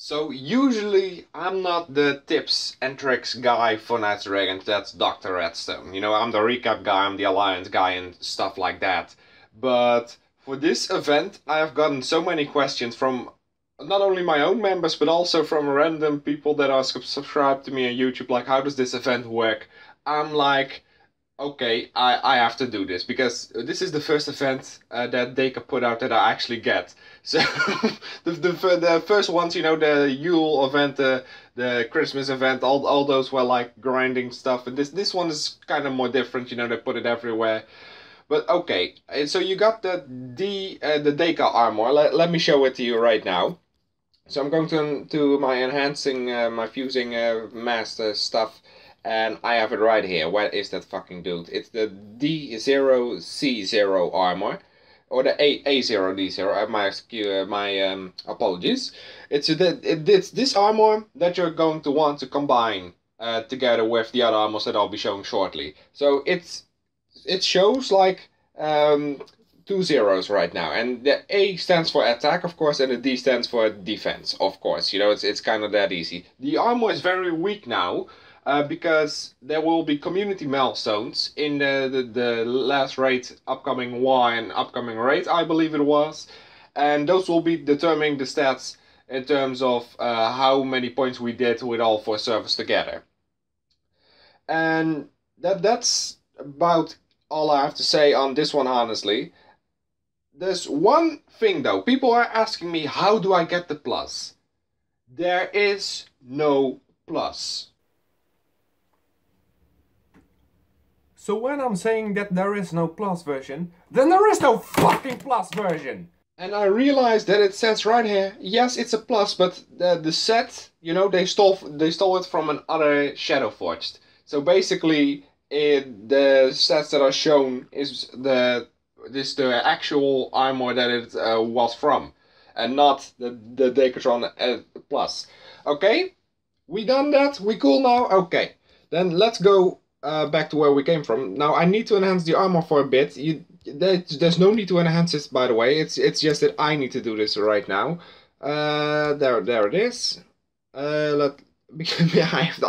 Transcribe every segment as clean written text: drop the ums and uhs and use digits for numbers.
So usually I'm not the tips and tricks guy for Knights of Dragons, that's Dr. Redstone. You know, I'm the recap guy, I'm the alliance guy and stuff like that. But for this event I have gotten so many questions from not only my own members but also from random people that are subscribed to me on YouTube, like, how does this event work? I'm like, okay, I have to do this because this is the first event that Deca put out that I actually get. So the first ones, you know, the Yule event, the Christmas event, all those were like grinding stuff. And this one is kind of more different, you know, they put it everywhere. But okay, so you got the Deca armor. Let me show it to you right now. So I'm going to my enhancing, my fusing master stuff. And I have it right here. Where is that fucking dude? It's the D0C0 armor. Or the A0D0. My apologies. It's this armor that you're going to want to combine together with the other armors that I'll be showing shortly. So it shows like 2 zeros right now, and the A stands for attack, of course, and the D stands for defense, of course. You know, it's kind of that easy. The armor is very weak now. Because there will be community milestones in the last raid, upcoming war and upcoming raid, I believe it was. And those will be determining the stats in terms of how many points we did with all 4 servers together. And that's about all I have to say on this one, honestly. There's one thing though, people are asking me, how do I get the plus? There is no plus. So when I'm saying that there is no plus version, then there is no fucking plus version! And I realized that it says right here, yes, it's a plus, but the set, you know, they stole it from another Shadowforged. So basically, the stats that are shown is the actual armor that it was from, and not the Decatron plus. Okay, we done that. We cool now. Okay, then let's go. Back to where we came from. Now I need to enhance the armor for a bit. There's no need to enhance it, by the way. It's just that I need to do this right now. There it is. I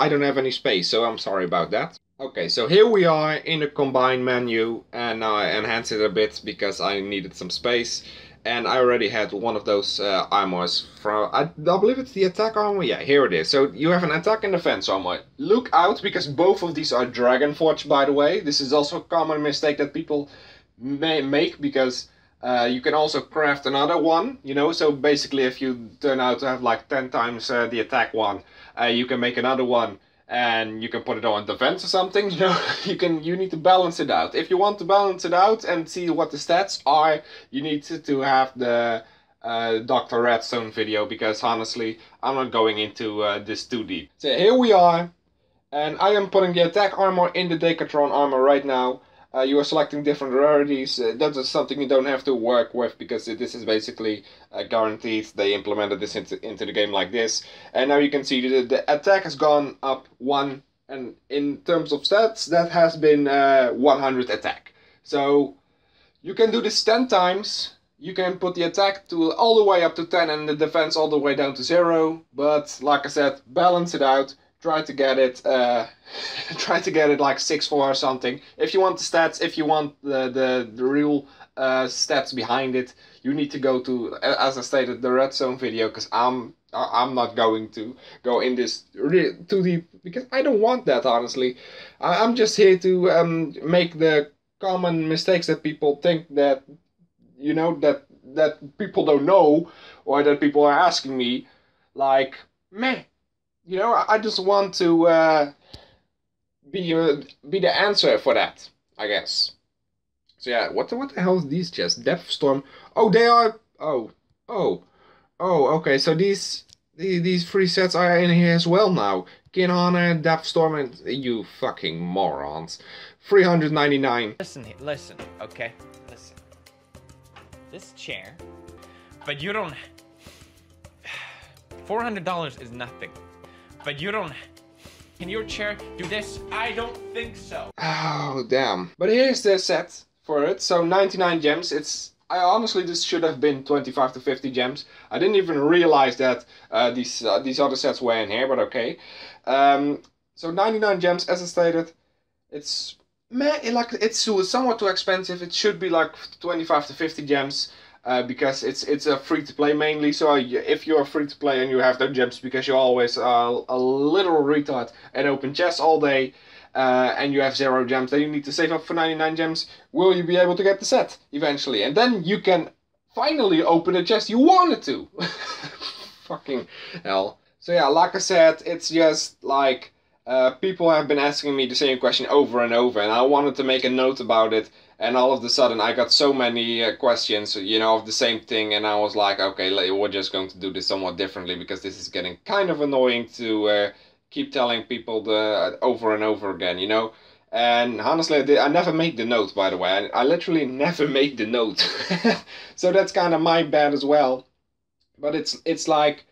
don't have any space, so I'm sorry about that. Okay, so here we are in the combine menu, and now I enhance it a bit because I needed some space. And I already had one of those armors from, I believe it's the attack armor. Yeah, here it is. So you have an attack and defense armor. Look out, because both of these are Dragon Forged, by the way. This is also a common mistake that people may make, because you can also craft another one, you know. So basically, if you turn out to have like 10 times the attack one, you can make another one. And you can put it on defense or something, you know. You need to balance it out. If you want to balance it out and see what the stats are, you need to have the Dr. Redstone video, because honestly, I'm not going into this too deep. So here we are, and I am putting the attack armor in the Decatron armor right now. You are selecting different rarities. That is something you don't have to work with, because this is basically guaranteed. They implemented this into the game like this. And now you can see the attack has gone up 1. And in terms of stats, that has been 100 attack. So you can do this 10 times. You can put the attack to all the way up to 10 and the defense all the way down to 0. But like I said, balance it out. Try to get it like 6-4 or something. If you want the stats, if you want the real stats behind it, you need to go to, as I stated, the Redstone video, because I'm not going to go in this really too deep, because I don't want that, honestly. I'm just here to make the common mistakes that people think that, you know, that people don't know, or that people are asking me, like, meh. You know, I just want to be the answer for that, I guess. So yeah, what the hell is these chests? Depth Storm. Oh, they are. Oh. Okay. So these 3 sets are in here as well now. Kin Honor, Depth Storm, and you fucking morons. 399. Listen. Okay, listen. This chair, but you don't. $400 is nothing. But you don't... Can your chair do this? I don't think so. Oh, damn. But here's the set for it. So 99 gems. honestly, this should have been 25 to 50 gems. I didn't even realize that these other sets were in here, but okay. So 99 gems, as I stated. It's somewhat too expensive. It should be like 25 to 50 gems. Because it's a free-to-play mainly, so if you're free-to-play and you have no gems because you're always a little retard and open chests all day, and you have 0 gems, then you need to save up for 99 gems. Will you be able to get the set eventually? And then you can finally open a chest you wanted to. Fucking hell. So yeah, like I said, it's just like people have been asking me the same question over and over, and I wanted to make a note about it. And all of a sudden I got so many questions, you know, of the same thing, and I was like, okay, we're just going to do this somewhat differently, because this is getting kind of annoying to keep telling people over and over again, you know. And honestly, I never made the note, by the way. I literally never made the note. So that's kind of my bad as well. But it's like,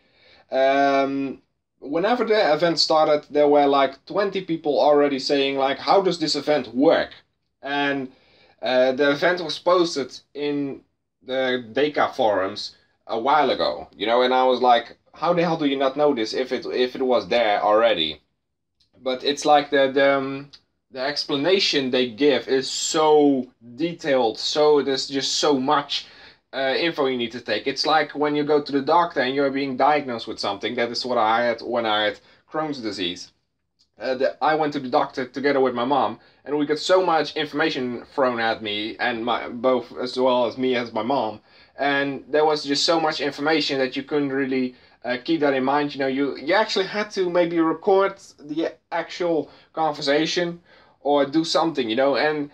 whenever the event started, there were like 20 people already saying like, how does this event work? And the event was posted in the DECA forums a while ago, you know, and I was like, how the hell do you not know this if it was there already? But it's like the explanation they give is so detailed, so there's just so much info you need to take. It's like when you go to the doctor and you're being diagnosed with something. That is what I had when I had Crohn's disease. I went to the doctor together with my mom, and we got so much information thrown at me, and both as well as me as my mom, and there was just so much information that you couldn't really keep that in mind. You know, you actually had to maybe record the actual conversation or do something, you know, and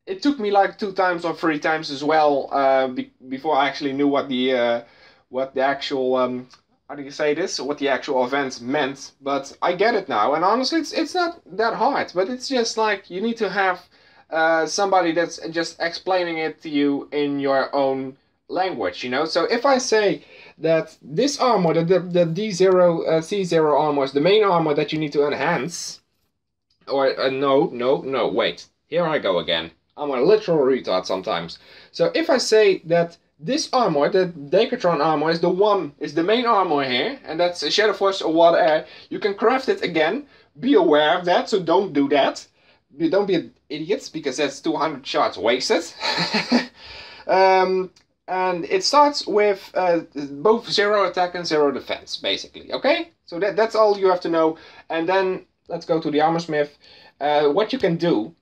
it took me like 2 times or 3 times as well before I actually knew what the actual how do you say this? What the actual event meant, but I get it now, and honestly, it's not that hard. But it's just like you need to have somebody that's just explaining it to you in your own language, you know. So if I say that this armor, the D0 C0 armor, is the main armor that you need to enhance, or no, wait, here I go again. I'm a literal retard sometimes. So if I say that this armor, the Decatron armor, is the main armor here, and that's a Shadow Force or Water Air. You can craft it again. Be aware of that, so don't do that. Don't be idiots, because that's 200 shards wasted. And it starts with both 0 attack and 0 defense, basically. Okay, so that's all you have to know. And then let's go to the Armorsmith. What you can do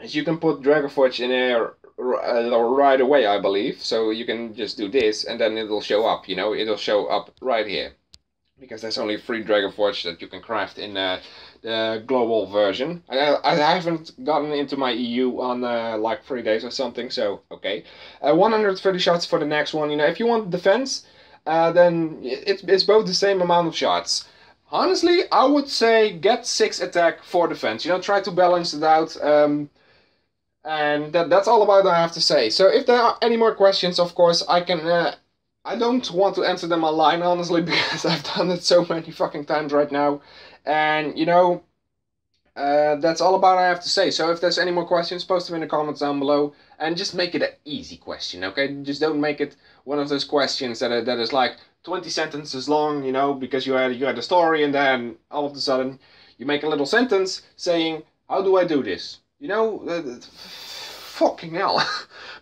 is you can put Dragonforge in there right away, I believe. So you can just do this, and then it'll show up, you know, it'll show up right here, because there's only 3 Dragonforge that you can craft in the global version. I haven't gotten into my EU on like 3 days or something, so okay. 130 shots for the next one. You know, if you want defense, then it's both the same amount of shots. Honestly, I would say get 6 attack for defense. You know, try to balance it out. And that's all about what I have to say. So if there are any more questions, of course, I can... I don't want to answer them online, honestly, because I've done it so many fucking times right now. And, you know, that's all about what I have to say. So if there's any more questions, post them in the comments down below. And just make it an easy question, okay? Just don't make it one of those questions that is like 20 sentences long, you know, because you had a story, and then all of a sudden you make a little sentence saying, how do I do this? You know, fucking hell.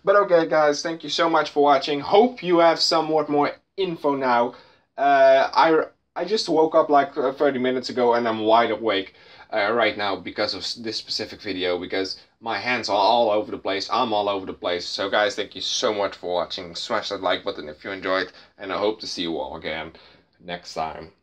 But okay, guys, thank you so much for watching. Hope you have somewhat more info now. I just woke up like 30 minutes ago, and I'm wide awake right now because of this specific video, because my hands are all over the place. I'm all over the place. So guys, thank you so much for watching. Smash that like button if you enjoyed, and I hope to see you all again next time.